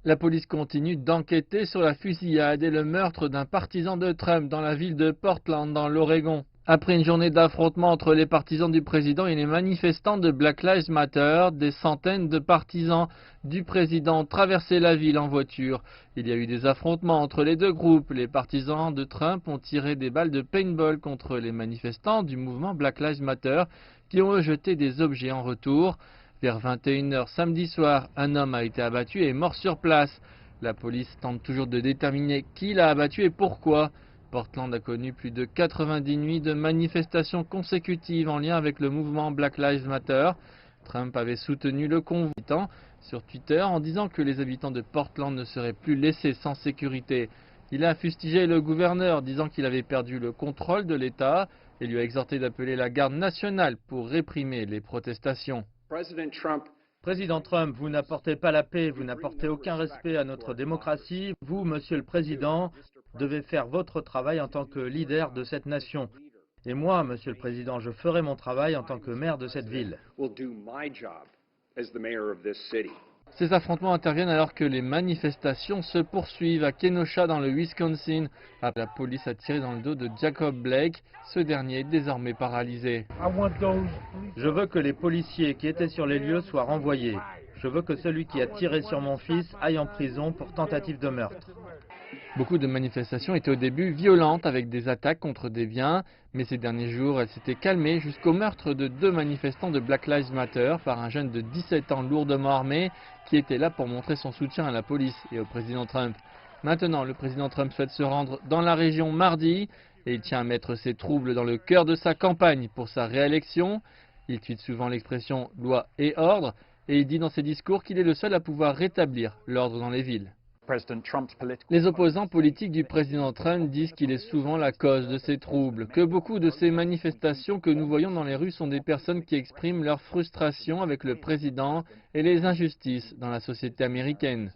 La police continue d'enquêter sur la fusillade et le meurtre d'un partisan de Trump dans la ville de Portland, dans l'Oregon. Après une journée d'affrontement entre les partisans du président et les manifestants de Black Lives Matter, des centaines de partisans du président ont traversé la ville en voiture. Il y a eu des affrontements entre les deux groupes. Les partisans de Trump ont tiré des balles de paintball contre les manifestants du mouvement Black Lives Matter qui ont jeté des objets en retour. Vers 21h samedi soir, un homme a été abattu et est mort sur place. La police tente toujours de déterminer qui l'a abattu et pourquoi. Portland a connu plus de 90 nuits de manifestations consécutives en lien avec le mouvement Black Lives Matter. Trump avait soutenu le convoi sur Twitter en disant que les habitants de Portland ne seraient plus laissés sans sécurité. Il a fustigé le gouverneur, disant qu'il avait perdu le contrôle de l'État et lui a exhorté d'appeler la garde nationale pour réprimer les protestations. Président Trump, vous n'apportez pas la paix, vous n'apportez aucun respect à notre démocratie. Vous, Monsieur le Président, devez faire votre travail en tant que leader de cette nation. Et moi, Monsieur le Président, je ferai mon travail en tant que maire de cette ville. Ces affrontements interviennent alors que les manifestations se poursuivent à Kenosha dans le Wisconsin. La police a tiré dans le dos de Jacob Blake, ce dernier est désormais paralysé. Je veux que les policiers qui étaient sur les lieux soient renvoyés. Je veux que celui qui a tiré sur mon fils aille en prison pour tentative de meurtre. Beaucoup de manifestations étaient au début violentes avec des attaques contre des biens, mais ces derniers jours, elles s'étaient calmées jusqu'au meurtre de 2 manifestants de Black Lives Matter par un jeune de 17 ans lourdement armé qui était là pour montrer son soutien à la police et au président Trump. Maintenant, le président Trump souhaite se rendre dans la région mardi et il tient à mettre ses troubles dans le cœur de sa campagne pour sa réélection. Il tweete souvent l'expression « loi et ordre » et il dit dans ses discours qu'il est le seul à pouvoir rétablir l'ordre dans les villes. Les opposants politiques du président Trump disent qu'il est souvent la cause de ces troubles, que beaucoup de ces manifestations que nous voyons dans les rues sont des personnes qui expriment leur frustration avec le président et les injustices dans la société américaine.